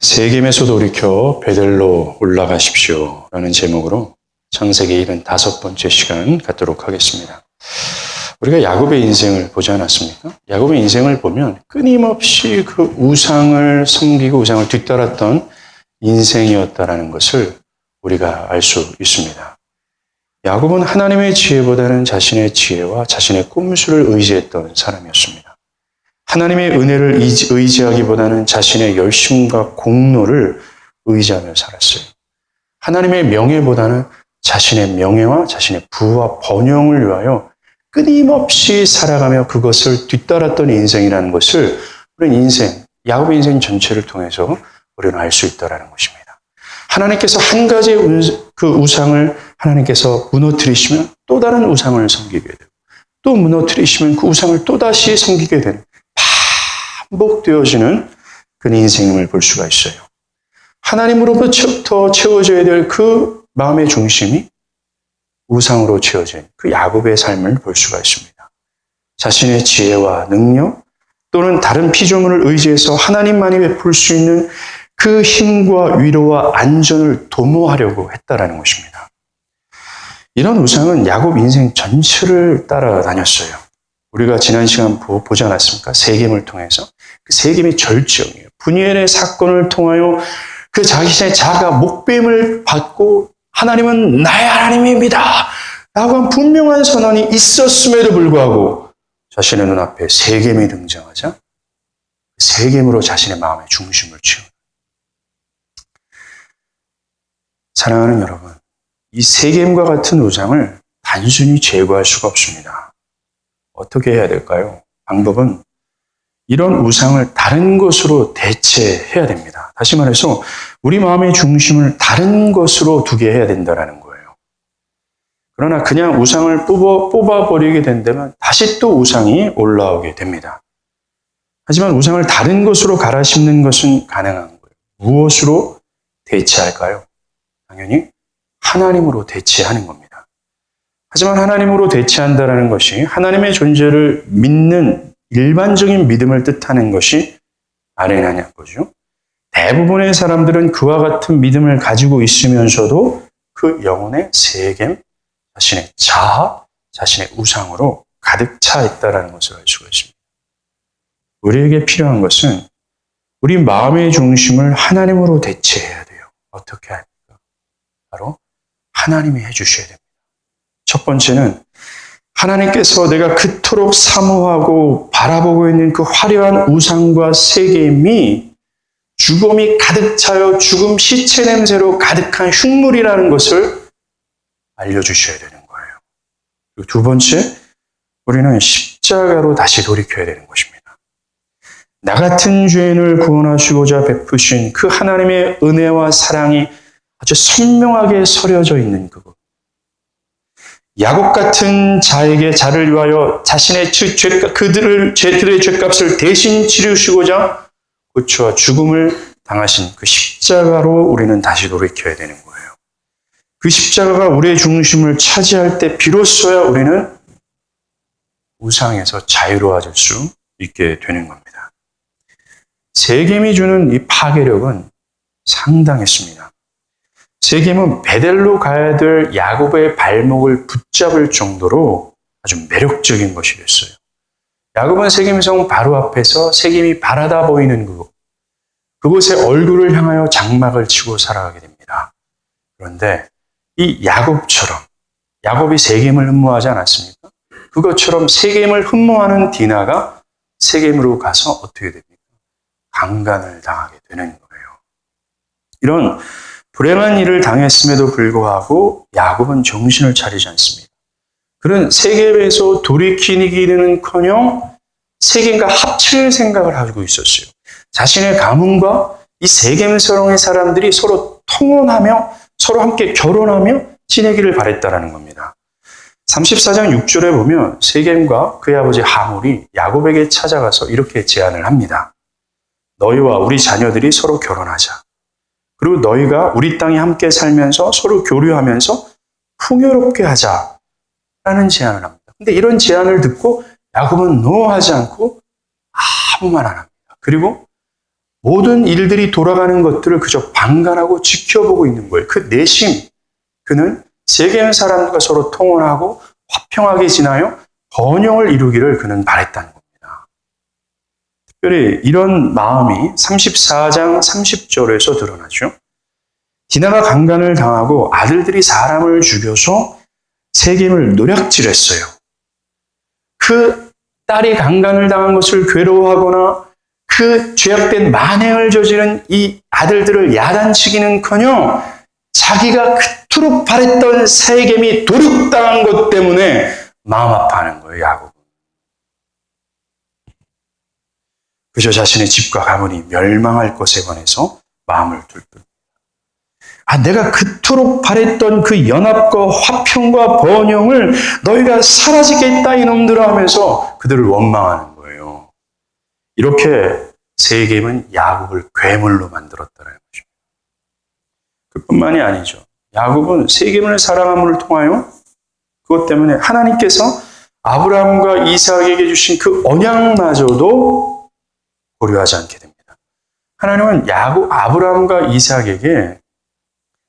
세겜에서 돌이켜 베델로 올라가십시오 라는 제목으로 창세기 75번째 시간 갖도록 하겠습니다. 우리가 야곱의 인생을 보지 않았습니까? 야곱의 인생을 보면 끊임없이 그 우상을 섬기고 우상을 뒤따랐던 인생이었다라는 것을 우리가 알 수 있습니다. 야곱은 하나님의 지혜보다는 자신의 지혜와 자신의 꼼수를 의지했던 사람이었습니다. 하나님의 은혜를 의지하기보다는 자신의 열심과 공로를 의지하며 살았어요. 하나님의 명예보다는 자신의 명예와 자신의 부와 번영을 위하여 끊임없이 살아가며 그것을 뒤따랐던 인생이라는 것을 우리는 야곱의 인생 전체를 통해서 우리는 알 수 있다는 것입니다. 하나님께서 한 가지의 그 우상을 하나님께서 무너뜨리시면 또 다른 우상을 섬기게 되고 또 무너뜨리시면 그 우상을 또다시 섬기게 되는 반복되어지는 그 인생임을 볼 수가 있어요. 하나님으로부터 채워져야 될 그 마음의 중심이 우상으로 채워진 그 야곱의 삶을 볼 수가 있습니다. 자신의 지혜와 능력 또는 다른 피조물을 의지해서 하나님만이 베풀 수 있는 그 힘과 위로와 안전을 도모하려고 했다라는 것입니다. 이런 우상은 야곱 인생 전체를 따라다녔어요. 우리가 지난 시간 보지 않았습니까? 세겜을 통해서 그 세겜의 절정이에요. 분이엘의 사건을 통하여 그 자신의 자가 목배임을 받고 하나님은 나의 하나님입니다 라고 한 분명한 선언이 있었음에도 불구하고 자신의 눈앞에 세겜이 등장하자 세겜으로 자신의 마음의 중심을 채우는 사랑하는 여러분, 이 세겜과 같은 우상을 단순히 제거할 수가 없습니다. 어떻게 해야 될까요? 방법은 이런 우상을 다른 것으로 대체해야 됩니다. 다시 말해서 우리 마음의 중심을 다른 것으로 두게 해야 된다는 거예요. 그러나 그냥 우상을 뽑아버리게 된다면 다시 또 우상이 올라오게 됩니다. 하지만 우상을 다른 것으로 갈아 심는 것은 가능한 거예요. 무엇으로 대체할까요? 당연히 하나님으로 대체하는 겁니다. 하지만 하나님으로 대체한다는 것이 하나님의 존재를 믿는 일반적인 믿음을 뜻하는 것이 아니냐는 거죠. 대부분의 사람들은 그와 같은 믿음을 가지고 있으면서도 그 영혼의 세겜, 자신의 자아, 자신의 우상으로 가득 차 있다는 것을 알 수가 있습니다. 우리에게 필요한 것은 우리 마음의 중심을 하나님으로 대체해야 돼요. 어떻게 할까? 바로 하나님이 해주셔야 됩니다. 첫 번째는 하나님께서 내가 그토록 사모하고 바라보고 있는 그 화려한 우상과 세겜이 죽음이 가득 차여 죽음 시체 냄새로 가득한 흉물이라는 것을 알려주셔야 되는 거예요. 그리고 두 번째, 우리는 십자가로 다시 돌이켜야 되는 것입니다. 나 같은 죄인을 구원하시고자 베푸신 그 하나님의 은혜와 사랑이 아주 선명하게 서려져 있는 그것. 야곱 같은 자에게 자를 위하여 자신의 그들의 죄값을 대신 치르시고자 고초와 죽음을 당하신 그 십자가로 우리는 다시 돌이켜야 되는 거예요. 그 십자가가 우리의 중심을 차지할 때 비로소야 우리는 우상에서 자유로워질 수 있게 되는 겁니다. 세겜이 주는 이 파괴력은 상당했습니다. 세겜은 베델로 가야 될 야곱의 발목을 붙잡을 정도로 아주 매력적인 것이 됐어요. 야곱은 세겜성 바로 앞에서 세겜이 바라다 보이는 그곳에 얼굴을 향하여 장막을 치고 살아가게 됩니다. 그런데 이 야곱이 세겜을 흠모하지 않았습니까? 그것처럼 세겜을 흠모하는 디나가 세겜으로 가서 어떻게 됩니까? 강간을 당하게 되는 거예요. 이런 불행한 일을 당했음에도 불구하고 야곱은 정신을 차리지 않습니다. 그는 세겜에서 돌이키기는커녕 세겜과 합칠 생각을 하고 있었어요. 자신의 가문과 이 세겜성의 사람들이 서로 통혼하며 서로 함께 결혼하며 지내기를 바랬다라는 겁니다. 34장 6절에 보면 세겜과 그의 아버지 하몰이 야곱에게 찾아가서 이렇게 제안을 합니다. 너희와 우리 자녀들이 서로 결혼하자. 그리고 너희가 우리 땅에 함께 살면서 서로 교류하면서 풍요롭게 하자라는 제안을 합니다. 근데 이런 제안을 듣고 야곱은 노하지 않고 아무 말 안 합니다. 그리고 모든 일들이 돌아가는 것들을 그저 방관하고 지켜보고 있는 거예요. 그 내심, 그는 세겜 사람들과 서로 통혼하고 화평하게 지나요 번영을 이루기를 그는 바랬다는 겁니다. 특별히 이런 마음이 34장 30절에서 드러나죠. 디나가 강간을 당하고 아들들이 사람을 죽여서 세겜을 노략질했어요. 그 딸이 강간을 당한 것을 괴로워하거나 그 죄악된 만행을 저지른 이 아들들을 야단치기는커녕 자기가 그토록 바랬던 세겜이 도륙당한 것 때문에 마음 아파하는 거예요, 야곱은. 그저 자신의 집과 가문이 멸망할 것에 관해서 마음을 둘 뿐. 내가 그토록 바랬던 그 연합과 화평과 번영을 너희가 사라지게 했다 이놈들아 하면서 그들을 원망하는 거예요. 이렇게 세겜은 야곱을 괴물로 만들었다는 것입니다. 그뿐만이 아니죠. 야곱은 세겜을 사랑함을 통하여 그것 때문에 하나님께서 아브라함과 이삭에게 주신 그 언약마저도 고려하지 않게 됩니다. 하나님은 아브라함과 이삭에게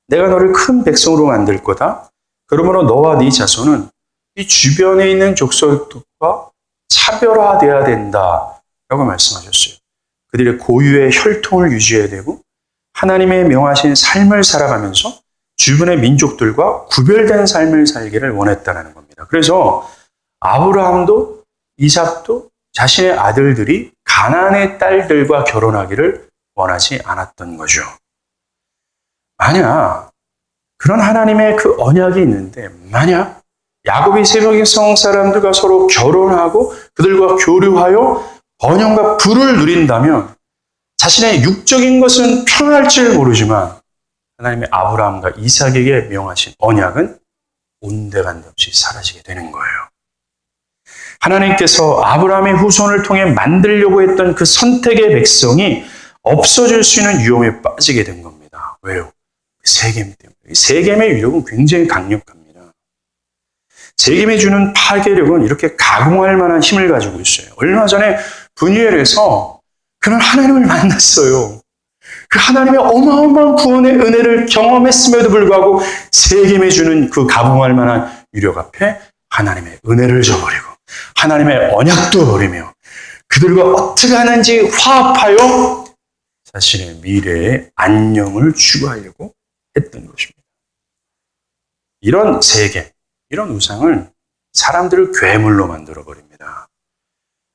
내가 너를 큰 백성으로 만들 거다. 그러므로 너와 네 자손은 이 주변에 있는 족속과 차별화되어야 된다. 라고 말씀하셨어요. 그들의 고유의 혈통을 유지해야 되고 하나님의 명하신 삶을 살아가면서 주변의 민족들과 구별된 삶을 살기를 원했다는 겁니다. 그래서 아브라함도 이삭도 자신의 아들들이 가나안의 딸들과 결혼하기를 원하지 않았던 거죠. 만약 그런 하나님의 그 언약이 있는데 만약 야곱이 세겜성 사람들과 서로 결혼하고 그들과 교류하여 번영과 부를 누린다면 자신의 육적인 것은 평할 줄 모르지만 하나님의 아브라함과 이삭에게 명하신 언약은 온데간데 없이 사라지게 되는 거예요. 하나님께서 아브라함의 후손을 통해 만들려고 했던 그 선택의 백성이 없어질 수 있는 위험에 빠지게 된 겁니다. 왜요? 세겜 때문에. 세겜의 위력은 굉장히 강력합니다. 세겜이 주는 파괴력은 이렇게 가공할 만한 힘을 가지고 있어요. 얼마 전에 분이엘에서 그는 하나님을 만났어요. 그 하나님의 어마어마한 구원의 은혜를 경험했음에도 불구하고 세겜이 주는 그 가공할 만한 위력 앞에 하나님의 은혜를 저버리고 하나님의 언약도 버리며 그들과 어떻게 하는지 화합하여 자신의 미래의 안녕을 추구하려고 했던 것입니다. 이런 세겜, 이런 우상을 사람들을 괴물로 만들어버립니다.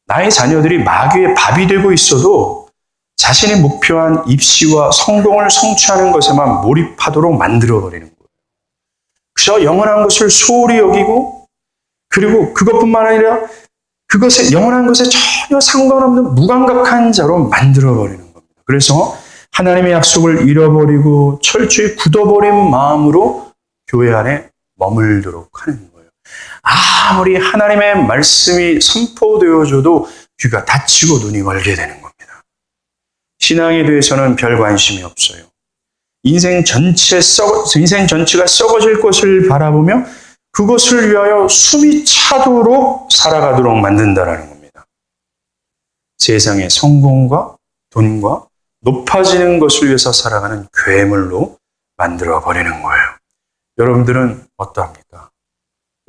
나의 자녀들이 마귀의 밥이 되고 있어도 자신의 목표한 입시와 성공을 성취하는 것에만 몰입하도록 만들어버리는 거예요. 그저 영원한 것을 소홀히 여기고 그리고 그것뿐만 아니라 그것에 영원한 것에 전혀 상관없는 무감각한 자로 만들어버리는 겁니다. 그래서 하나님의 약속을 잃어버리고 철저히 굳어버린 마음으로 교회 안에 머물도록 하는 거예요. 아무리 하나님의 말씀이 선포되어져도 귀가 닫히고 눈이 멀게 되는 겁니다. 신앙에 대해서는 별 관심이 없어요. 인생 전체가 썩어질 것을 바라보며 그것을 위하여 숨이 차도록 살아가도록 만든다라는 겁니다. 세상의 성공과 돈과 높아지는 것을 위해서 살아가는 괴물로 만들어버리는 거예요. 여러분들은 어떠합니까?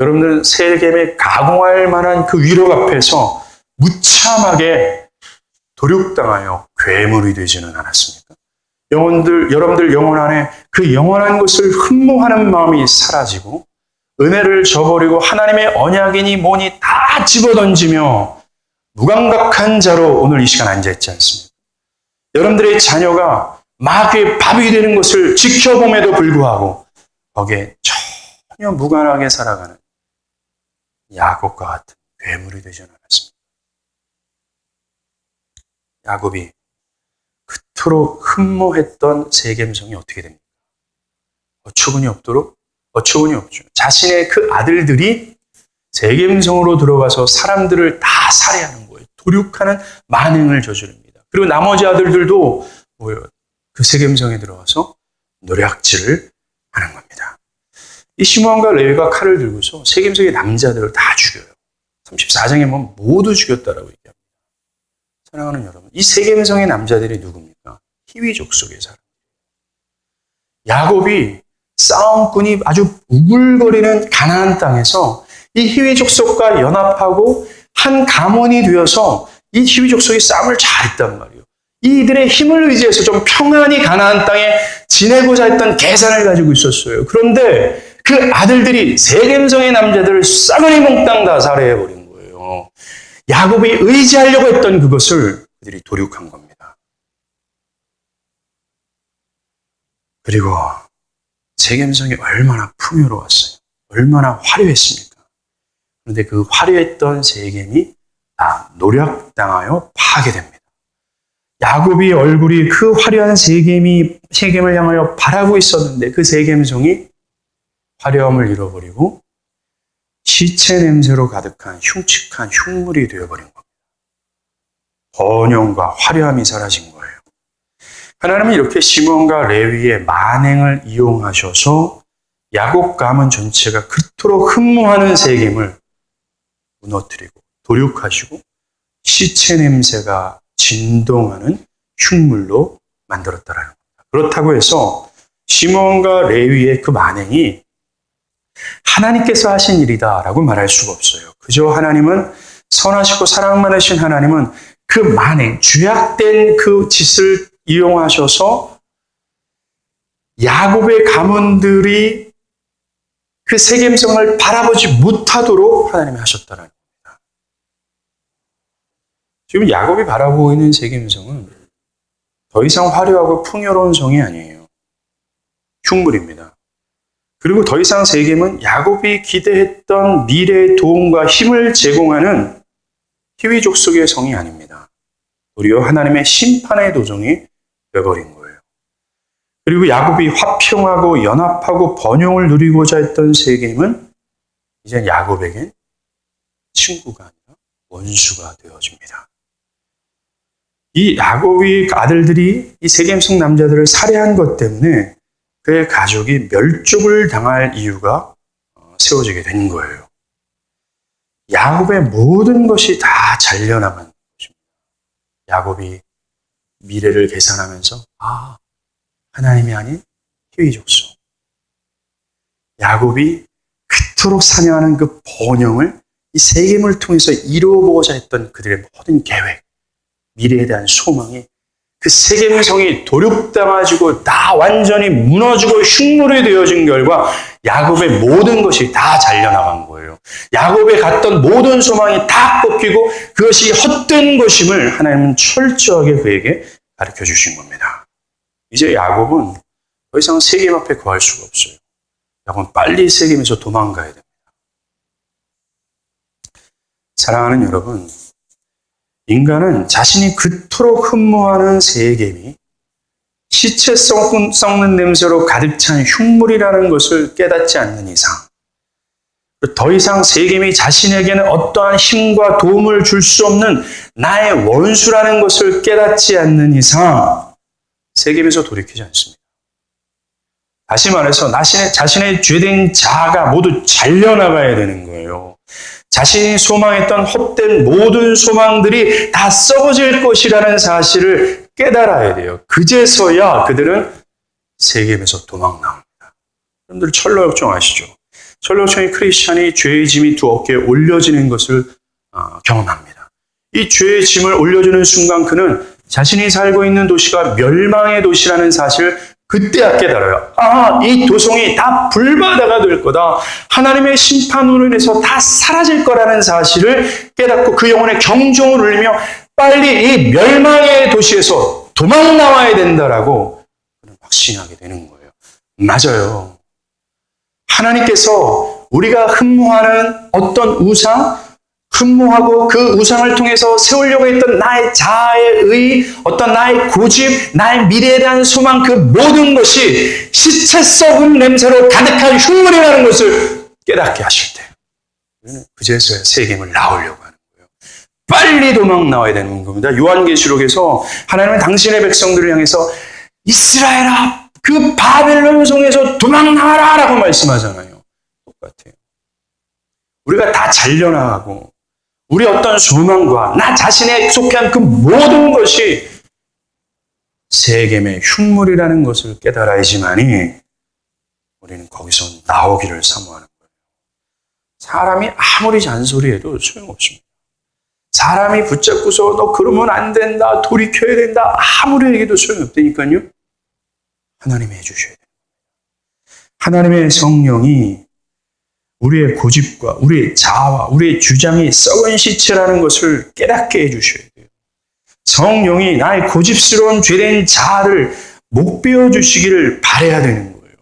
여러분들은 세겜에 가공할 만한 그 위력 앞에서 무참하게 도륙당하여 괴물이 되지는 않았습니까? 여러분들 영혼 안에 그 영원한 것을 흠모하는 마음이 사라지고 은혜를 저버리고 하나님의 언약이니 뭐니 다 집어던지며 무감각한 자로 오늘 이 시간 앉아있지 않습니까? 여러분들의 자녀가 마귀의 밥이 되는 것을 지켜봄에도 불구하고 거기에 전혀 무관하게 살아가는 야곱과 같은 괴물이 되지는 않았습니다. 야곱이 그토록 흠모했던 세겜성이 어떻게 됩니까? 어처구니 없죠. 자신의 그 아들들이 세겜성으로 들어가서 사람들을 다 살해하는 거예요. 도륙하는 만행을 저지릅니다. 그리고 나머지 아들들도 그 세겜성에 들어가서 노략질을 하는 겁니다. 이 시므온과 레위가 칼을 들고서 세겜성의 남자들을 다 죽여요. 34장에 보면 모두 죽였다라고 얘기합니다. 사랑하는 여러분, 이 세겜성의 남자들이 누굽니까? 히위족 속의 사람. 야곱이 싸움꾼이 아주 우글거리는 가나안 땅에서 이 히위족 속과 연합하고 한 가문이 되어서 이 히위족 속의 싸움을 잘했단 말이에요. 이들의 힘을 의지해서 좀 평안히 가나안 땅에 지내고자 했던 계산을 가지고 있었어요. 그런데 그 아들들이 세겜성의 남자들을 싸그리 몽땅 다 살해해버린 거예요. 야곱이 의지하려고 했던 그것을 그들이 도륙한 겁니다. 그리고 세겜성이 얼마나 풍요로웠어요. 얼마나 화려했습니까? 그런데 그 화려했던 세겜이 다 노략당하여 파괴됩니다. 야곱이 얼굴이 그 화려한 세겜을 향하여 바라고 있었는데 그 세겜성이 화려함을 잃어버리고 시체 냄새로 가득한 흉측한 흉물이 되어버린 겁니다. 번영과 화려함이 사라진 거예요. 하나님은 이렇게 시몬과 레위의 만행을 이용하셔서 야곱 가문 전체가 그토록 흠모하는 세겜을 무너뜨리고 도륙하시고 시체 냄새가 진동하는 흉물로 만들었다라는 겁니다. 그렇다고 해서 시몬과 레위의 그 만행이 하나님께서 하신 일이다라고 말할 수가 없어요. 그저 하나님은 선하시고 사랑 많으신 하나님은 그 만행, 죄악된 그 짓을 이용하셔서 야곱의 가문들이 그 세겜성을 바라보지 못하도록 하나님이 하셨다는 겁니다. 지금 야곱이 바라보고 있는 세겜성은 더 이상 화려하고 풍요로운 성이 아니에요. 흉물입니다. 그리고 더 이상 세겜은 야곱이 기대했던 미래의 도움과 힘을 제공하는 히위족 속의 성이 아닙니다. 도리어 하나님의 심판의 도정이 되어버린 거예요. 그리고 야곱이 화평하고 연합하고 번영을 누리고자 했던 세겜은 이제 야곱에겐 친구가 아니라 원수가 되어집니다. 이 야곱의 아들들이 이 세겜성 남자들을 살해한 것 때문에 그의 가족이 멸족을 당할 이유가 세워지게 된 거예요. 야곱의 모든 것이 다 잘려나간 것입니다. 야곱이 미래를 계산하면서 하나님이 아닌 히위족속. 야곱이 그토록 사냥하는 그 번영을 이 세겜을 통해서 이루어보고자 했던 그들의 모든 계획, 미래에 대한 소망이 그 세겜성이 도륙당하지고 다 완전히 무너지고 흉물이 되어진 결과 야곱의 모든 것이 다 잘려나간 거예요. 야곱에 갔던 모든 소망이 다 꺾이고 그것이 헛된 것임을 하나님은 철저하게 그에게 가르쳐 주신 겁니다. 이제 야곱은 더 이상 세겜 앞에 거할 수가 없어요. 야곱은 빨리 세겜에서 도망가야 됩니다. 사랑하는 여러분, 인간은 자신이 그토록 흠모하는 세겜이 시체 썩는 냄새로 가득 찬 흉물이라는 것을 깨닫지 않는 이상, 더 이상 세겜이 자신에게는 어떠한 힘과 도움을 줄 수 없는 나의 원수라는 것을 깨닫지 않는 이상 세겜에서 돌이키지 않습니다. 다시 말해서 자신의 죄된 자아가 모두 잘려나가야 되는 거예요. 자신이 소망했던 헛된 모든 소망들이 다 썩어질 것이라는 사실을 깨달아야 돼요. 그제서야 그들은 세겜에서 도망나옵니다. 여러분들 철로역정 아시죠? 철로역정이 크리스찬이 죄의 짐이 두 어깨에 올려지는 것을 경험합니다. 이 죄의 짐을 올려주는 순간 그는 자신이 살고 있는 도시가 멸망의 도시라는 사실을 그때야 깨달아요. 이 도성이 다 불바다가 될 거다. 하나님의 심판으로 인해서 다 사라질 거라는 사실을 깨닫고 그 영혼의 경종을 울리며 빨리 이 멸망의 도시에서 도망 나와야 된다라고 확신하게 되는 거예요. 맞아요. 하나님께서 우리가 흠모하는 어떤 우상, 흠모하고 그 우상을 통해서 세우려고 했던 나의 자아의 어떤 나의 고집, 나의 미래에 대한 소망, 그 모든 것이 시체 썩은 냄새로 가득한 흉물이라는 것을 깨닫게 하실 때 그제서야 세겜을 나오려고 하는 거예요. 빨리 도망 나와야 되는 겁니다. 요한계시록에서 하나님은 당신의 백성들을 향해서 이스라엘아, 그 바벨론 성에서 도망 나와라 라고 말씀하잖아요. 똑같아요. 우리가 다 잘려나가고 우리 어떤 소망과 나 자신에 속한 그 모든 것이 세겜의 흉물이라는 것을 깨달아야지만이 우리는 거기서 나오기를 사모하는 거예요. 사람이 아무리 잔소리해도 소용없습니다. 사람이 붙잡고서 너 그러면 안 된다, 돌이켜야 된다, 아무리 얘기해도 소용없다니까요. 하나님이 해주셔야 돼요. 하나님의 성령이 우리의 고집과 우리의 자아와 우리의 주장이 썩은 시체라는 것을 깨닫게 해주셔야 돼요. 성령이 나의 고집스러운 죄된 자아를 못 베어주시기를 바라야 되는 거예요.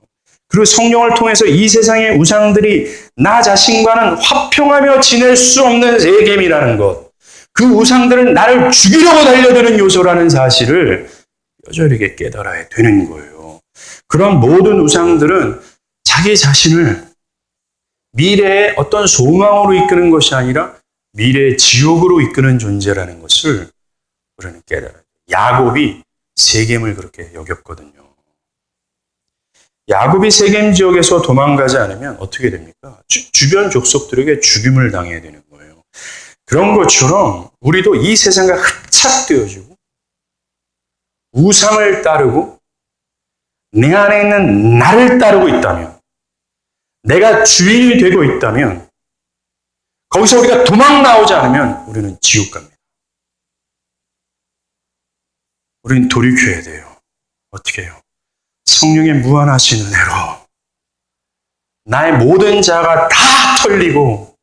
그리고 성령을 통해서 이 세상의 우상들이 나 자신과는 화평하며 지낼 수 없는 세겜이라는 것, 그 우상들은 나를 죽이려고 달려드는 요소라는 사실을 뼈저리게 깨달아야 되는 거예요. 그런 모든 우상들은 자기 자신을 미래의 어떤 소망으로 이끄는 것이 아니라 미래의 지옥으로 이끄는 존재라는 것을 우리는 깨달아요. 야곱이 세겜을 그렇게 여겼거든요. 야곱이 세겜 지역에서 도망가지 않으면 어떻게 됩니까? 주변 족속들에게 죽임을 당해야 되는 거예요. 그런 것처럼 우리도 이 세상과 흡착되어지고 우상을 따르고 내 안에 있는 나를 따르고 있다면, 내가 주인이 되고 있다면, 거기서 우리가 도망 나오지 않으면 우리는 지옥 갑니다. 우리는 돌이켜야 돼요. 어떻게 해요? 성령의 무한하신 은혜로 나의 모든 자가 다 털리고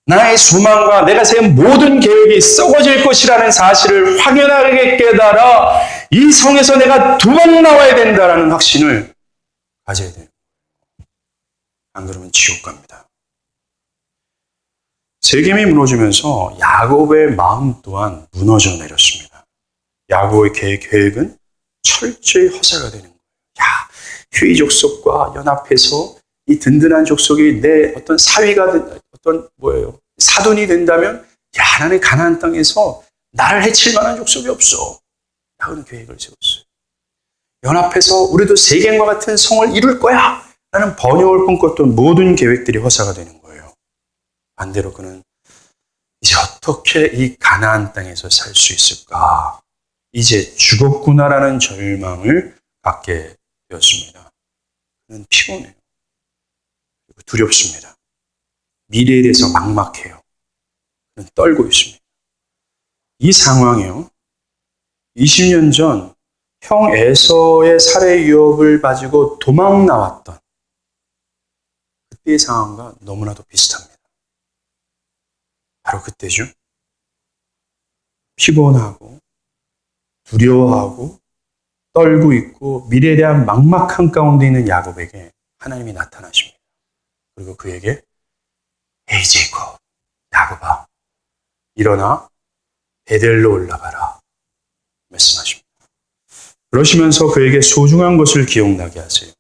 나의 소망과 내가 세운 모든 계획이 썩어질 것이라는 사실을 확연하게 깨달아 이 성에서 내가 도망 나와야 된다는 확신을 가져야 돼요. 안 그러면 지옥 갑니다. 세겜이 무너지면서 야곱의 마음 또한 무너져 내렸습니다. 야곱의 계획은 철저히 허사가 되는 거예요. 휴이 족속과 연합해서 이 든든한 족속이 내 어떤 사위가 사돈이 된다면, 나는 가나안 땅에서 나를 해칠 만한 족속이 없어. 라는 계획을 세웠어요. 연합해서 우리도 세겜과 같은 성을 이룰 거야. 라는 번영을 꿈꿨던 모든 계획들이 허사가 되는 거예요. 반대로 그는 이제 어떻게 이 가나안 땅에서 살 수 있을까? 이제 죽었구나라는 절망을 갖게 되었습니다. 그는 피곤해요. 그리고 두렵습니다. 미래에 대해서 막막해요. 그는 떨고 있습니다. 이 상황이요. 20년 전 형 에서의 살해 위협을 가지고 도망 나왔던 그때의 상황과 너무나도 비슷합니다. 바로 그때죠. 피곤하고 두려워하고 떨고 있고 미래에 대한 막막한 가운데 있는 야곱에게 하나님이 나타나십니다. 그리고 그에게 에이 제이콥, 야곱아, 일어나 베델로 올라가라 말씀하십니다. 그러시면서 그에게 소중한 것을 기억나게 하세요.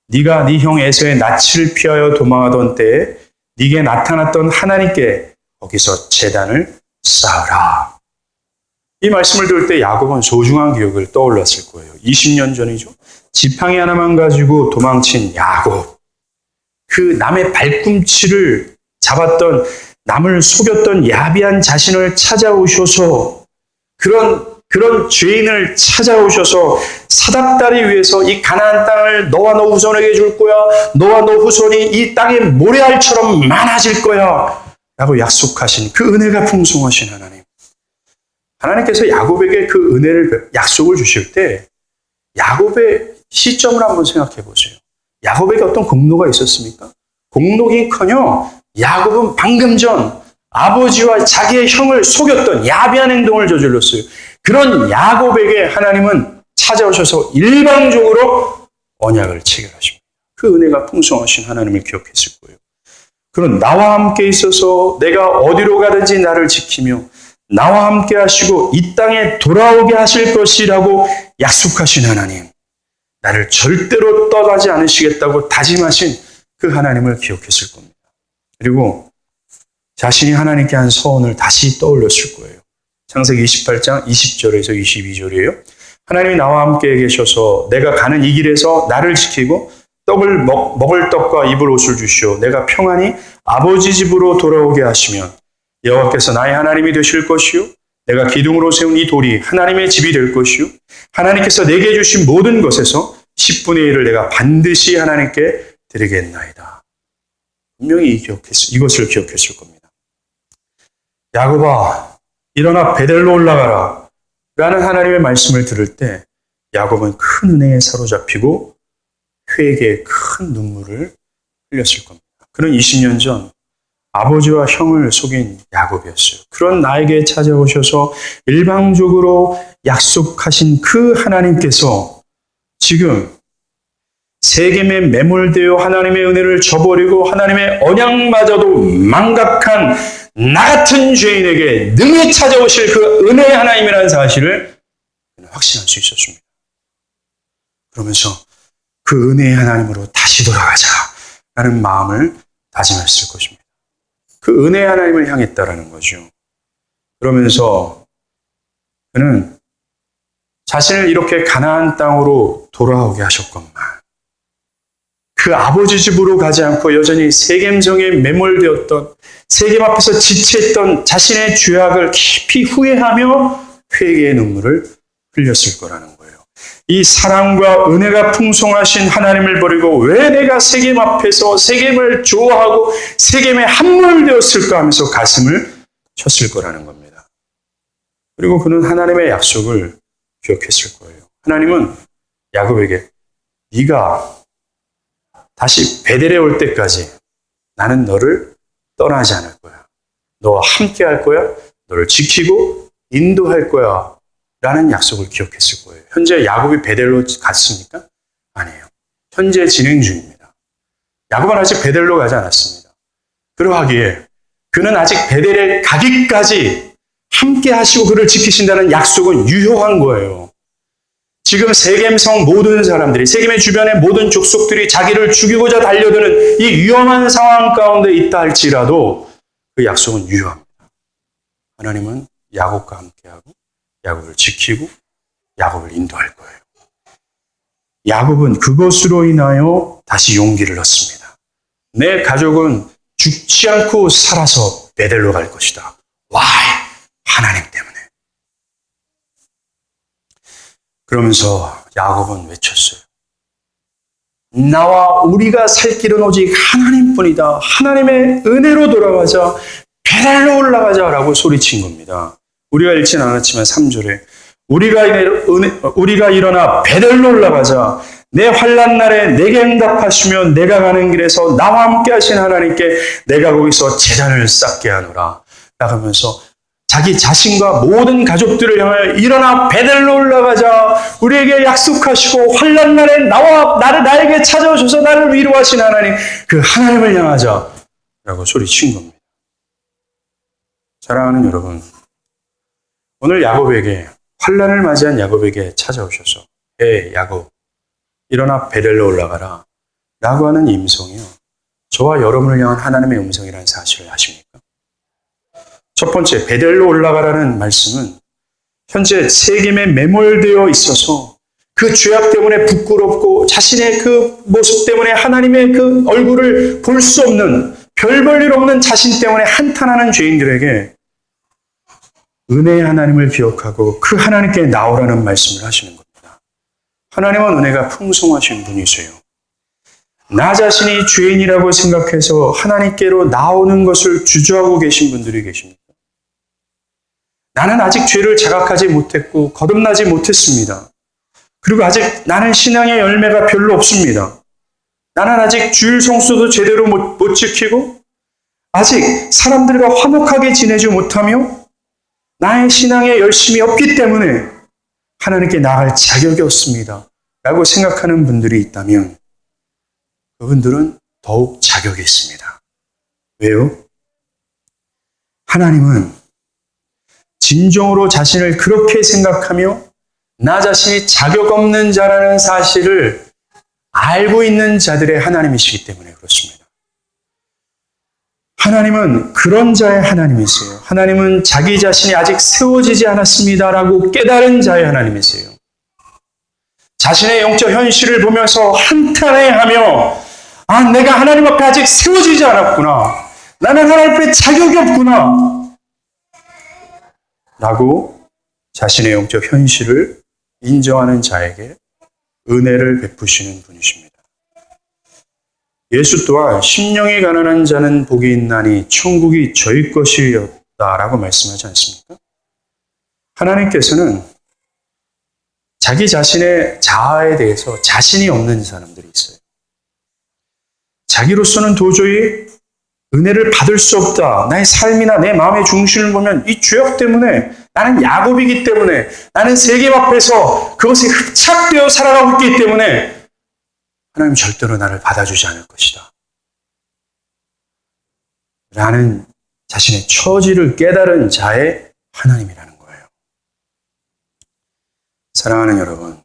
네가 네 형 에서의 낯을 피하여 도망하던 때에 네게 나타났던 하나님께 거기서 제단을 쌓으라. 이 말씀을 들을 때 야곱은 소중한 기억을 떠올랐을 거예요. 20년 전이죠. 지팡이 하나만 가지고 도망친 야곱. 그 남의 발꿈치를 잡았던, 남을 속였던 야비한 자신을 찾아오셔서 그런 죄인을 찾아오셔서 사닥다리 위에서 이 가나안 땅을 너와 너 후손에게 줄 거야. 너와 너 후손이 이 땅의 모래알처럼 많아질 거야. 라고 약속하신 그 은혜가 풍성하신 하나님. 하나님께서 야곱에게 그 은혜를, 약속을 주실 때 야곱의 시점을 한번 생각해 보세요. 야곱에게 어떤 공로가 있었습니까? 공로기커녕 야곱은 방금 전 아버지와 자기의 형을 속였던 야비한 행동을 저질렀어요. 그런 야곱에게 하나님은 찾아오셔서 일방적으로 언약을 체결하십니다. 그 은혜가 풍성하신 하나님을 기억했을 거예요. 그런 나와 함께 있어서 내가 어디로 가든지 나를 지키며 나와 함께 하시고 이 땅에 돌아오게 하실 것이라고 약속하신 하나님, 나를 절대로 떠나지 않으시겠다고 다짐하신 그 하나님을 기억했을 겁니다. 그리고 자신이 하나님께 한 서원을 다시 떠올렸을 거예요. 창세기 28장 20절에서 22절이에요. 하나님이 나와 함께 계셔서 내가 가는 이 길에서 나를 지키고 떡을 먹을 떡과 입을 옷을 주시오. 내가 평안히 아버지 집으로 돌아오게 하시면 여호와께서 나의 하나님이 되실 것이요 내가 기둥으로 세운 이 돌이 하나님의 집이 될 것이요 하나님께서 내게 주신 모든 것에서 10분의 1을 내가 반드시 하나님께 드리겠나이다. 분명히 이것을 기억했을 겁니다. 야곱아, 일어나 베델로 올라가라 라는 하나님의 말씀을 들을 때 야곱은 큰 은혜에 사로잡히고 회개에 큰 눈물을 흘렸을 겁니다. 그는 20년 전 아버지와 형을 속인 야곱이었어요. 그런 나에게 찾아오셔서 일방적으로 약속하신 그 하나님께서 지금 세겜에 매몰되어 하나님의 은혜를 저버리고 하나님의 언약마저도 망각한 나 같은 죄인에게 능히 찾아오실 그 은혜의 하나님이라는 사실을 확신할 수 있었습니다. 그러면서 그 은혜의 하나님으로 다시 돌아가자라는 마음을 다짐했을 것입니다. 그 은혜의 하나님을 향했다라는 거죠. 그러면서 그는 자신을 이렇게 가나안 땅으로 돌아오게 하셨건만 그 아버지 집으로 가지 않고 여전히 세겜성에 매몰되었던 세겜 앞에서 지체했던 자신의 죄악을 깊이 후회하며 회개의 눈물을 흘렸을 거라는 거예요. 이 사랑과 은혜가 풍성하신 하나님을 버리고 왜 내가 세겜 앞에서 세겜을 좋아하고 세겜에 함몰되었을까 하면서 가슴을 쳤을 거라는 겁니다. 그리고 그는 하나님의 약속을 기억했을 거예요. 하나님은 야곱에게 네가 다시 베델에 올 때까지 나는 너를 떠나지 않을 거야. 너와 함께 할 거야. 너를 지키고 인도할 거야. 라는 약속을 기억했을 거예요. 현재 야곱이 베델로 갔습니까? 아니에요. 현재 진행 중입니다. 야곱은 아직 베델로 가지 않았습니다. 그러하기에 그는 아직 베델에 가기까지 함께 하시고 그를 지키신다는 약속은 유효한 거예요. 지금 세겜성 모든 사람들이, 세겜의 주변의 모든 족속들이 자기를 죽이고자 달려드는 이 위험한 상황 가운데 있다 할지라도 그 약속은 유효합니다. 하나님은 야곱과 함께하고 야곱을 지키고 야곱을 인도할 거예요. 야곱은 그것으로 인하여 다시 용기를 얻습니다. 내 가족은 죽지 않고 살아서 베델로 갈 것이다. Why? 하나님 때문에. 그러면서 야곱은 외쳤어요. 나와 우리가 살 길은 오직 하나님뿐이다. 하나님의 은혜로 돌아가자. 베델로 올라가자라고 소리친 겁니다. 우리가 읽지는 않았지만 3절에 우리가 일어나 베델로 올라가자. 내 환난 날에 내게 응답하시며 내가 가는 길에서 나와 함께 하신 하나님께 내가 거기서 제단을 쌓게 하노라. 라면서 자기 자신과 모든 가족들을 향하여 일어나 베델로 올라가자. 우리에게 약속하시고 환난 날에 나에게 찾아오셔서 나를 위로하신 하나님, 그 하나님을 향하자. 라고 소리친 겁니다. 사랑하는 여러분, 오늘 야곱에게, 환난을 맞이한 야곱에게 찾아오셔서 야곱, 일어나 베델로 올라가라 라고 하는 이 음성이요, 저와 여러분을 향한 하나님의 음성이라는 사실을 아십니까? 첫 번째, 베델로 올라가라는 말씀은 현재 세겜에 매몰되어 있어서 그 죄악 때문에 부끄럽고 자신의 그 모습 때문에 하나님의 그 얼굴을 볼 수 없는, 별 볼 일 없는 자신 때문에 한탄하는 죄인들에게 은혜의 하나님을 기억하고 그 하나님께 나오라는 말씀을 하시는 겁니다. 하나님은 은혜가 풍성하신 분이세요. 나 자신이 죄인이라고 생각해서 하나님께로 나오는 것을 주저하고 계신 분들이 계십니다. 나는 아직 죄를 자각하지 못했고 거듭나지 못했습니다. 그리고 아직 나는 신앙의 열매가 별로 없습니다. 나는 아직 주일 성수도 제대로 못 지키고 아직 사람들과 화목하게 지내지 못하며 나의 신앙에 열심이 없기 때문에 하나님께 나아갈 자격이 없습니다. 라고 생각하는 분들이 있다면 그분들은 더욱 자격이 있습니다. 왜요? 하나님은 진정으로 자신을 그렇게 생각하며 나 자신이 자격 없는 자라는 사실을 알고 있는 자들의 하나님이시기 때문에 그렇습니다. 하나님은 그런 자의 하나님이세요. 하나님은 자기 자신이 아직 세워지지 않았습니다라고 깨달은 자의 하나님이세요. 자신의 영적 현실을 보면서 한탄해하며 내가 하나님 앞에 아직 세워지지 않았구나. 나는 하나님 앞에 자격이 없구나. 라고 자신의 영적 현실을 인정하는 자에게 은혜를 베푸시는 분이십니다. 예수 또한 심령이 가난한 자는 복이 있나니 천국이 저희 것이었다라고 말씀하지 않습니까? 하나님께서는 자기 자신의 자아에 대해서 자신이 없는 사람들이 있어요. 자기로서는 도저히 은혜를 받을 수 없다. 나의 삶이나 내 마음의 중심을 보면 이 죄악 때문에 나는 야곱이기 때문에 나는 세계 앞에서 그것이 흡착되어 살아가고 있기 때문에 하나님 절대로 나를 받아주지 않을 것이다. 라는 자신의 처지를 깨달은 자의 하나님이라는 거예요. 사랑하는 여러분,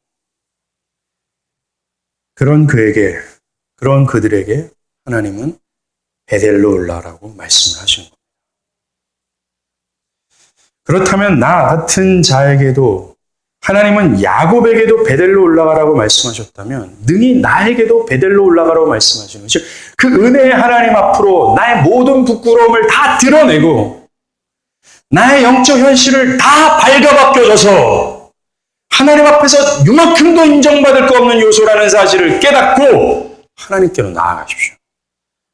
그런 그들에게 하나님은 베델로 올라라고 말씀을 하시는 겁니다. 그렇다면 나 같은 자에게도 하나님은 야곱에게도 베델로 올라가라고 말씀하셨다면 능히 나에게도 베델로 올라가라고 말씀하시는 것이죠. 그 은혜의 하나님 앞으로 나의 모든 부끄러움을 다 드러내고 나의 영적 현실을 다 발가벗겨져서 하나님 앞에서 요만큼도 인정받을 거 없는 요소라는 사실을 깨닫고 하나님께로 나아가십시오.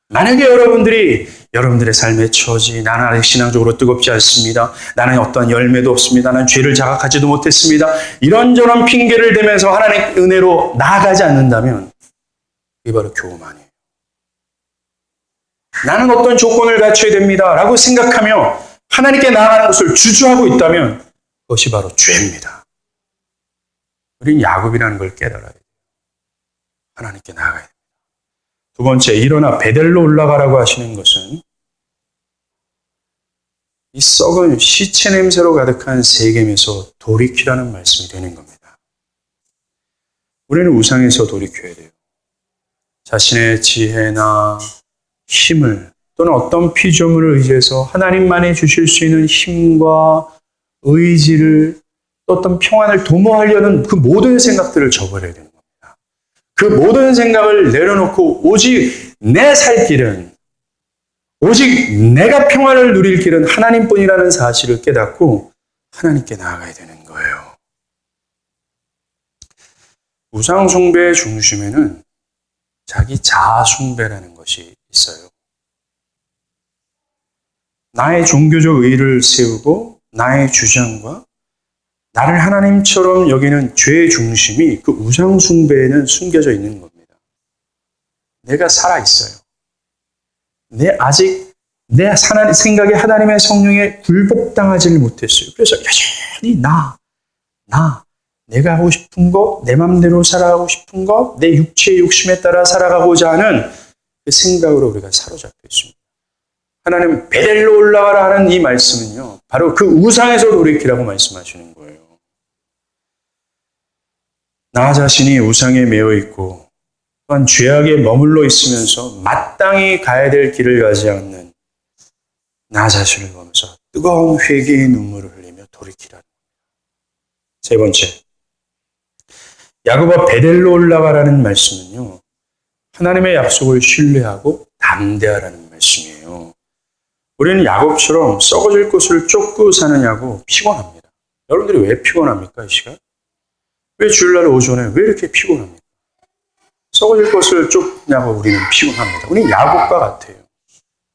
만약에 여러분들의 삶의 처지, 나는 아직 신앙적으로 뜨겁지 않습니다. 나는 어떠한 열매도 없습니다. 나는 죄를 자각하지도 못했습니다. 이런저런 핑계를 대면서 하나님의 은혜로 나아가지 않는다면 그게 바로 교만이에요. 나는 어떤 조건을 갖춰야 됩니다. 라고 생각하며 하나님께 나아가는 것을 주저하고 있다면 그것이 바로 죄입니다. 우린 야곱이라는 걸 깨달아야 돼요. 하나님께 나아가야 돼요. 두 번째, 일어나 베델로 올라가라고 하시는 것은 이 썩은 시체 냄새로 가득한 세겜에서 돌이키라는 말씀이 되는 겁니다. 우리는 우상에서 돌이켜야 돼요. 자신의 지혜나 힘을 또는 어떤 피조물을 의지해서 하나님만이 주실 수 있는 힘과 의지를 또 어떤 평안을 도모하려는 그 모든 생각들을 저버려야 되는 겁니다. 그 모든 생각을 내려놓고 오직 내 살 길은, 오직 내가 평안을 누릴 길은 하나님뿐이라는 사실을 깨닫고 하나님께 나아가야 되는 거예요. 우상 숭배의 중심에는 자기 자아 숭배라는 것이 있어요. 나의 종교적 의의를 세우고 나의 주장과 나를 하나님처럼 여기는 죄의 중심이 그 우상 숭배에는 숨겨져 있는 겁니다. 내가 살아있어요. 아직 내 생각에 하나님의 성령에 굴복당하지를 못했어요. 그래서 여전히 내가 하고 싶은 것, 내 맘대로 살아가고 싶은 것, 내 육체의 욕심에 따라 살아가고자 하는 그 생각으로 우리가 사로잡혀 있습니다. 하나님 베델로 올라가라 하는 이 말씀은요, 바로 그 우상에서 돌이키라고 말씀하시는 거예요. 나 자신이 우상에 매여 있고 또한 죄악에 머물러 있으면서 마땅히 가야 될 길을 가지 않는 나 자신을 보면서 뜨거운 회개의 눈물을 흘리며 돌이키라는 거예요. 세 번째, 야곱아 베델로 올라가라는 말씀은요, 하나님의 약속을 신뢰하고 담대하라는 말씀이에요. 우리는 야곱처럼 썩어질 것을 쫓고 사느냐고 피곤합니다. 여러분들이 왜 피곤합니까, 이 시간? 왜 주일날 오전에 왜 이렇게 피곤합니까? 썩어질 것을 쫓냐고 우리는 피곤합니다. 우리는 야곱과 같아요.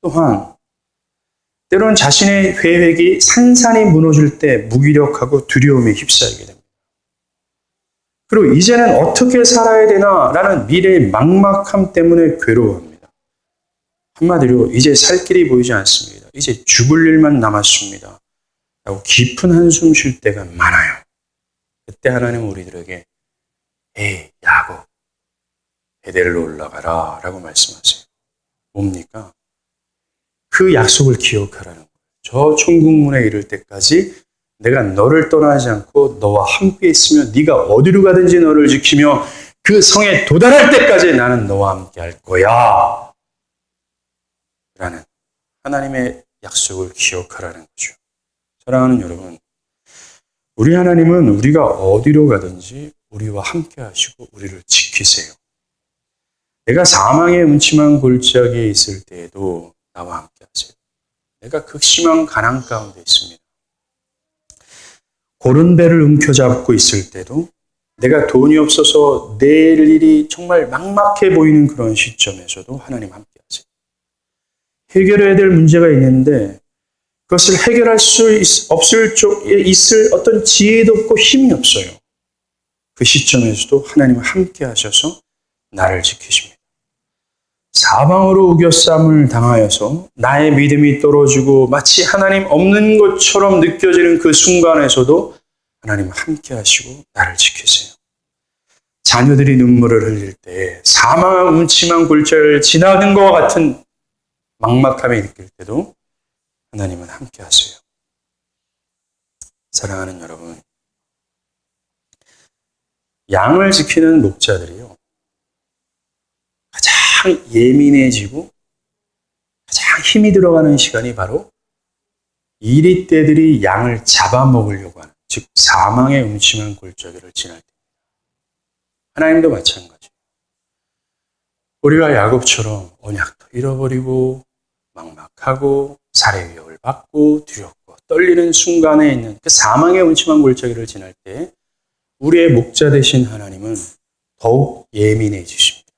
또한 때로는 자신의 계획이 산산이 무너질 때 무기력하고 두려움에 휩싸이게 됩니다. 그리고 이제는 어떻게 살아야 되나라는 미래의 막막함 때문에 괴로워합니다. 한마디로 이제 살 길이 보이지 않습니다. 이제 죽을 일만 남았습니다. 라고 깊은 한숨 쉴 때가 많아요. 그때 하나님은 우리들에게 에이 야곱 베델로 올라가라 라고 말씀하세요. 뭡니까? 그 약속을 기억하라는 거예요. 저 천국문에 이를 때까지 내가 너를 떠나지 않고 너와 함께 있으며 네가 어디로 가든지 너를 지키며 그 성에 도달할 때까지 나는 너와 함께 할 거야 라는 하나님의 약속을 기억하라는 거죠. 사랑하는 여러분, 우리 하나님은 우리가 어디로 가든지 우리와 함께 하시고 우리를 지키세요. 내가 사망의 음침한 골짜기에 있을 때에도 나와 함께 하세요. 내가 극심한 가난 가운데 있습니다. 고른 배를 움켜잡고 있을 때도, 내가 돈이 없어서 내일 일이 정말 막막해 보이는 그런 시점에서도 하나님 함께 하세요. 해결해야 될 문제가 있는데 그것을 해결할 수 없을 쪽에 있을 어떤 지혜도 없고 힘이 없어요. 그 시점에서도 하나님은 함께 하셔서 나를 지키십니다. 사방으로 우겨쌈을 당하여서 나의 믿음이 떨어지고 마치 하나님 없는 것처럼 느껴지는 그 순간에서도 하나님은 함께 하시고 나를 지키세요. 자녀들이 눈물을 흘릴 때, 사망한 음침한 골짜기를 지나는 것과 같은 막막함이 느낄 때도 하나님은 함께 하세요. 사랑하는 여러분, 양을 지키는 목자들이요, 가장 예민해지고 가장 힘이 들어가는 시간이 바로 이리떼들이 양을 잡아먹으려고 하는, 즉 사망의 음침한 골짜기를 지날 때. 하나님도 마찬가지예요. 우리가 야곱처럼 언약도 잃어버리고 막막하고 살해 위협을 받고 두렵고 떨리는 순간에 있는 그 사망의 음침한 골짜기를 지날 때 우리의 목자 되신 하나님은 더욱 예민해지십니다.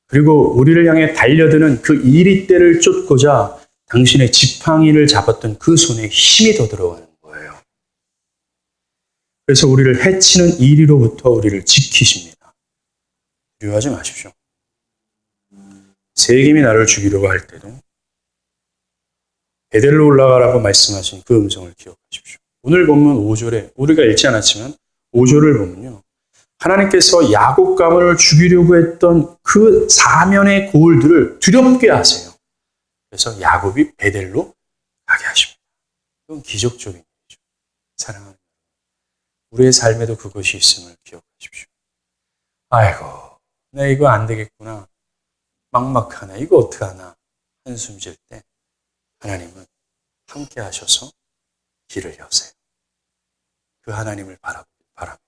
그리고 우리를 향해 달려드는 그 이리떼를 쫓고자 당신의 지팡이를 잡았던 그 손에 힘이 더 들어가는 거예요. 그래서 우리를 해치는 이리로부터 우리를 지키십니다. 두려워하지 마십시오. 세겜이 나를 죽이려고 할 때도 베델로 올라가라고 말씀하신 그 음성을 기억하십시오. 오늘 본문 5절에 우리가 읽지 않았지만 5절을 보면요, 하나님께서 야곱 가문을 죽이려고 했던 그 사면의 고을들을 두렵게 하세요. 그래서 야곱이 베델로 가게 하십니다. 이건 기적적인 일이죠. 사랑하는 우리의 삶에도 그것이 있음을 기억하십시오. 아이고, 나 이거 안 되겠구나, 막막하네, 이거 어떡하나 한숨 쉴 때 하나님은 함께 하셔서 길을 여세요. 그 하나님을 바라보길 바랍니다.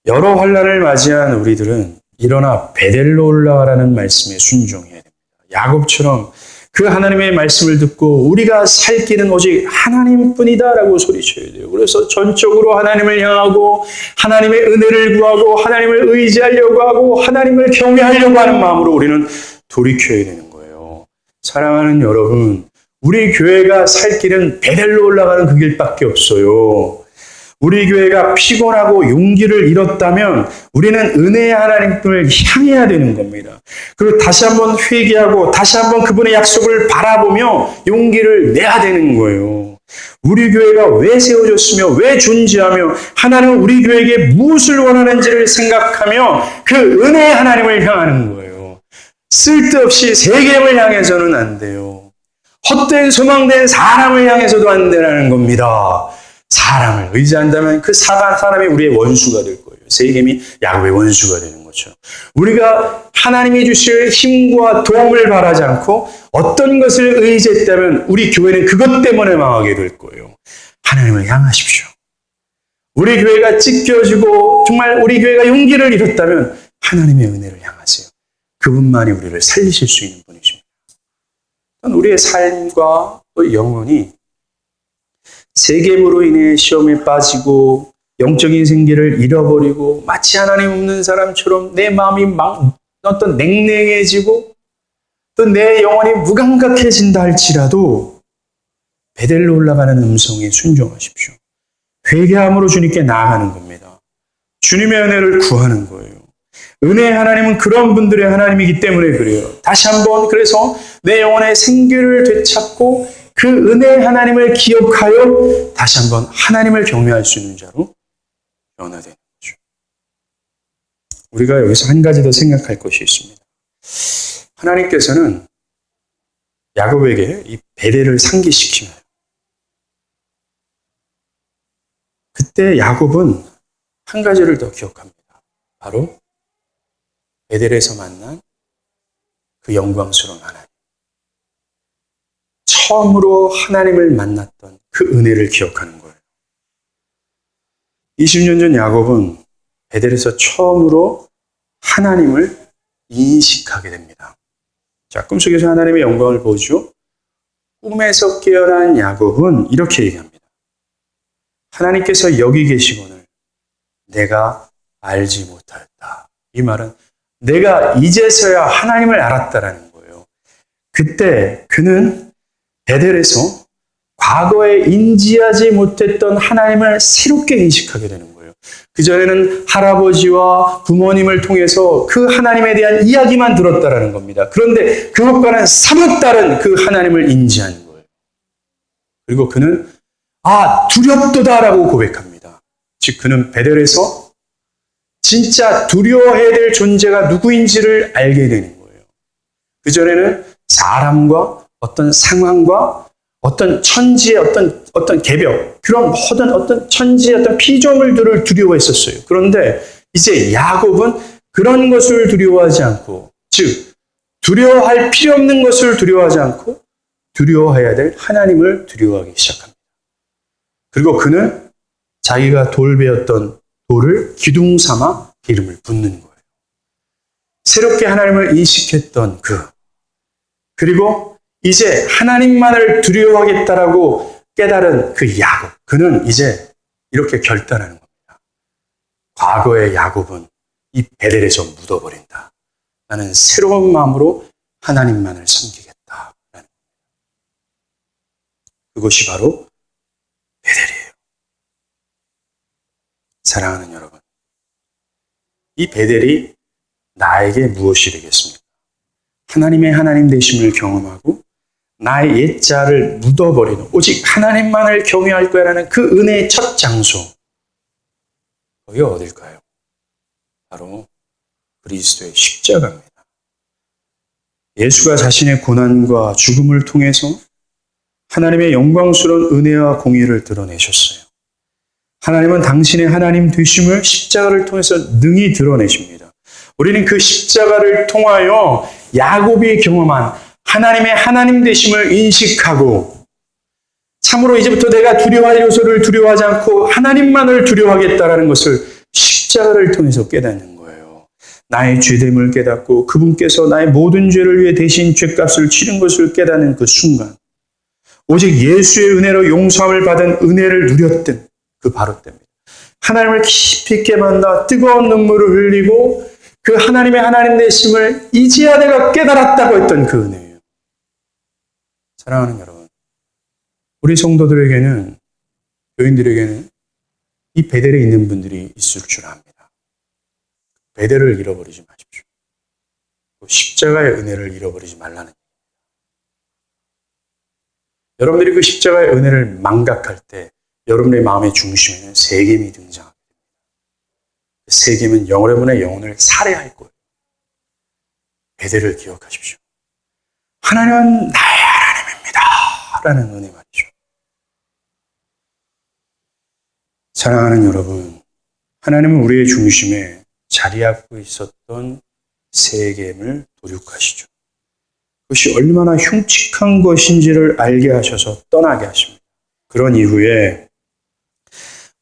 여러 환난을 맞이한 우리들은 일어나 베델로 올라가라는 말씀에 순종해야 됩니다. 야곱처럼 그 하나님의 말씀을 듣고 우리가 살 길은 오직 하나님뿐이다라고 소리쳐야 돼요. 그래서 전적으로 하나님을 향하고 하나님의 은혜를 구하고 하나님을 의지하려고 하고 하나님을 경외하려고 하는 마음으로 우리는 돌이켜야 되는 거예요. 사랑하는 여러분, 우리 교회가 살 길은 베델로 올라가는 그 길밖에 없어요. 우리 교회가 피곤하고 용기를 잃었다면 우리는 은혜의 하나님을 향해야 되는 겁니다. 그리고 다시 한번 회개하고 다시 한번 그분의 약속을 바라보며 용기를 내야 되는 거예요. 우리 교회가 왜 세워졌으며 왜 존재하며 하나님은 우리 교회에게 무엇을 원하는지를 생각하며 그 은혜의 하나님을 향하는 거예요. 쓸데없이 세겜을 향해서는 안 돼요. 헛된 소망된 사람을 향해서도 안 되라는 겁니다. 사람을 의지한다면 그 사람이 우리의 원수가 될 거예요. 세겜이 야곱의 원수가 되는 거죠. 우리가 하나님이 주실 힘과 도움을 바라지 않고 어떤 것을 의지했다면 우리 교회는 그것 때문에 망하게 될 거예요. 하나님을 향하십시오. 우리 교회가 찢겨지고 정말 우리 교회가 용기를 잃었다면 하나님의 은혜를 향하세요. 그분만이 우리를 살리실 수 있는 분이십니다. 우리의 삶과 또 영혼이 세겜으로 인해 시험에 빠지고 영적인 생기를 잃어버리고 마치 하나님 없는 사람처럼 내 마음이 어떤 냉랭해지고 또 내 영혼이 무감각해진다 할지라도 베델로 올라가는 음성에 순종하십시오. 회개함으로 주님께 나아가는 겁니다. 주님의 은혜를 구하는 거예요. 은혜의 하나님은 그런 분들의 하나님이기 때문에 그래요. 다시 한번 그래서 내 영혼의 생기를 되찾고 그 은혜의 하나님을 기억하여 다시 한번 하나님을 경외할 수 있는 자로 변화되는 거죠. 우리가 여기서 한 가지 더 생각할 것이 있습니다. 하나님께서는 야곱에게 이 베델을 상기시키나요? 그때 야곱은 한 가지를 더 기억합니다. 바로 베델에서 만난 그 영광스러운 하나님. 처음으로 하나님을 만났던 그 은혜를 기억하는 거예요. 20년 전 야곱은 베델에서 처음으로 하나님을 인식하게 됩니다. 자, 꿈속에서 하나님의 영광을 보죠. 꿈에서 깨어난 야곱은 이렇게 얘기합니다. 하나님께서 여기 계시거늘 내가 알지 못하였다. 이 말은 내가 이제서야 하나님을 알았다라는 거예요. 그때 그는 베델에서 과거에 인지하지 못했던 하나님을 새롭게 인식하게 되는 거예요. 그전에는 할아버지와 부모님을 통해서 그 하나님에 대한 이야기만 들었다라는 겁니다. 그런데 그것과는 사뭇 다른 그 하나님을 인지한 거예요. 그리고 그는 두렵도다라고 고백합니다. 즉 그는 베델에서 진짜 두려워해야 될 존재가 누구인지를 알게 되는 거예요. 그전에는 사람과 어떤 상황과 어떤 천지의 어떤 개벽, 그런 모든 어떤 천지의 어떤 피조물들을 두려워했었어요. 그런데 이제 야곱은 그런 것을 두려워하지 않고, 즉 두려워할 필요 없는 것을 두려워하지 않고 두려워해야 될 하나님을 두려워하기 시작합니다. 그리고 그는 자기가 돌배웠던 돌을 기둥 삼아 기름을 붓는 거예요. 새롭게 하나님을 인식했던 그리고 이제 하나님만을 두려워하겠다라고 깨달은 그 야곱, 그는 이제 이렇게 결단하는 겁니다. 과거의 야곱은 이 베델에서 묻어버린다. 나는 새로운 마음으로 하나님만을 섬기겠다. 그것이 바로 베델이에요. 사랑하는 여러분, 이 베델이 나에게 무엇이 되겠습니까? 하나님의 하나님 되심을 경험하고 나의 옛자를 묻어버리는, 오직 하나님만을 경외할 거야라는 그 은혜의 첫 장소, 거기가 어딜까요? 바로 그리스도의 십자가입니다. 예수가 자신의 고난과 죽음을 통해서 하나님의 영광스러운 은혜와 공의를 드러내셨어요. 하나님은 당신의 하나님 되심을 십자가를 통해서 능히 드러내십니다. 우리는 그 십자가를 통하여 야곱이 경험한 하나님의 하나님 되심을 인식하고, 참으로 이제부터 내가 두려워할 요소를 두려워하지 않고 하나님만을 두려워하겠다라는 것을 십자가를 통해서 깨닫는 거예요. 나의 죄됨을 깨닫고 그분께서 나의 모든 죄를 위해 대신 죄값을 치른 것을 깨닫는 그 순간, 오직 예수의 은혜로 용서함을 받은 은혜를 누렸던 그 바로 때입니다. 하나님을 깊이 있게 만나 뜨거운 눈물을 흘리고 그 하나님의 하나님 되심을 이제야 내가 깨달았다고 했던 그 은혜예요. 사랑하는 여러분, 우리 성도들에게는, 교인들에게는 이 베델에 있는 분들이 있을 줄 압니다. 베델을 잃어버리지 마십시오. 십자가의 은혜를 잃어버리지 말라는. 여러분들이 그 십자가의 은혜를 망각할 때 여러분의 마음의 중심에는 세겜이 등장합니다. 세겜은 여러분의 영혼을 살해할 거예요. 베델을 기억하십시오. 하나님은 나의 하나님입니다 라는 은혜 말이죠. 사랑하는 여러분, 하나님은 우리의 중심에 자리하고 있었던 세겜을 도륙하시죠. 그것이 얼마나 흉측한 것인지를 알게 하셔서 떠나게 하십니다. 그런 이후에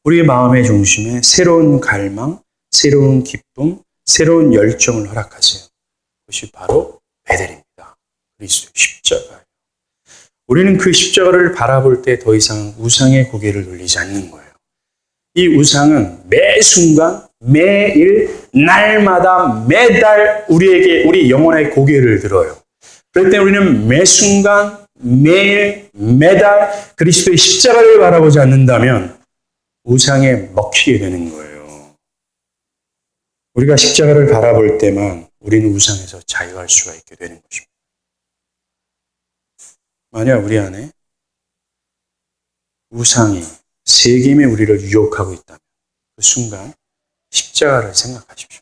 우리의 마음의 중심에 새로운 갈망, 새로운 기쁨, 새로운 열정을 허락하세요. 그것이 바로 베델입니다. 그리스도의 십자가예요. 우리는 그 십자가를 바라볼 때 더 이상 우상의 고개를 돌리지 않는 거예요. 이 우상은 매 순간, 매일, 날마다, 매달 우리 영혼의 고개를 들어요. 그럴 때 우리는 매 순간, 매일, 매달 그리스도의 십자가를 바라보지 않는다면 우상에 먹히게 되는 거예요. 우리가 십자가를 바라볼 때만 우리는 우상에서 자유할 수가 있게 되는 것입니다. 만약 우리 안에 우상이 세겜에 우리를 유혹하고 있다면 그 순간 십자가를 생각하십시오.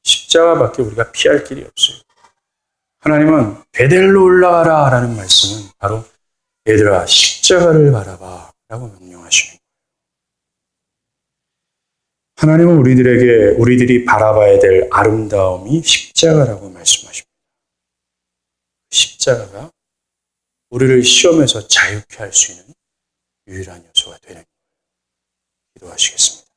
십자가밖에 우리가 피할 길이 없어요. 하나님은 베델로 올라가라 라는 말씀은 바로 얘들아 십자가를 바라봐 라고 명령하시는 거예요. 하나님은 우리들이 바라봐야 될 아름다움이 십자가라고 말씀하십니다. 십자가가 우리를 시험에서 자유케 할 수 있는 유일한 요소가 되는 거예요. 기도하시겠습니다.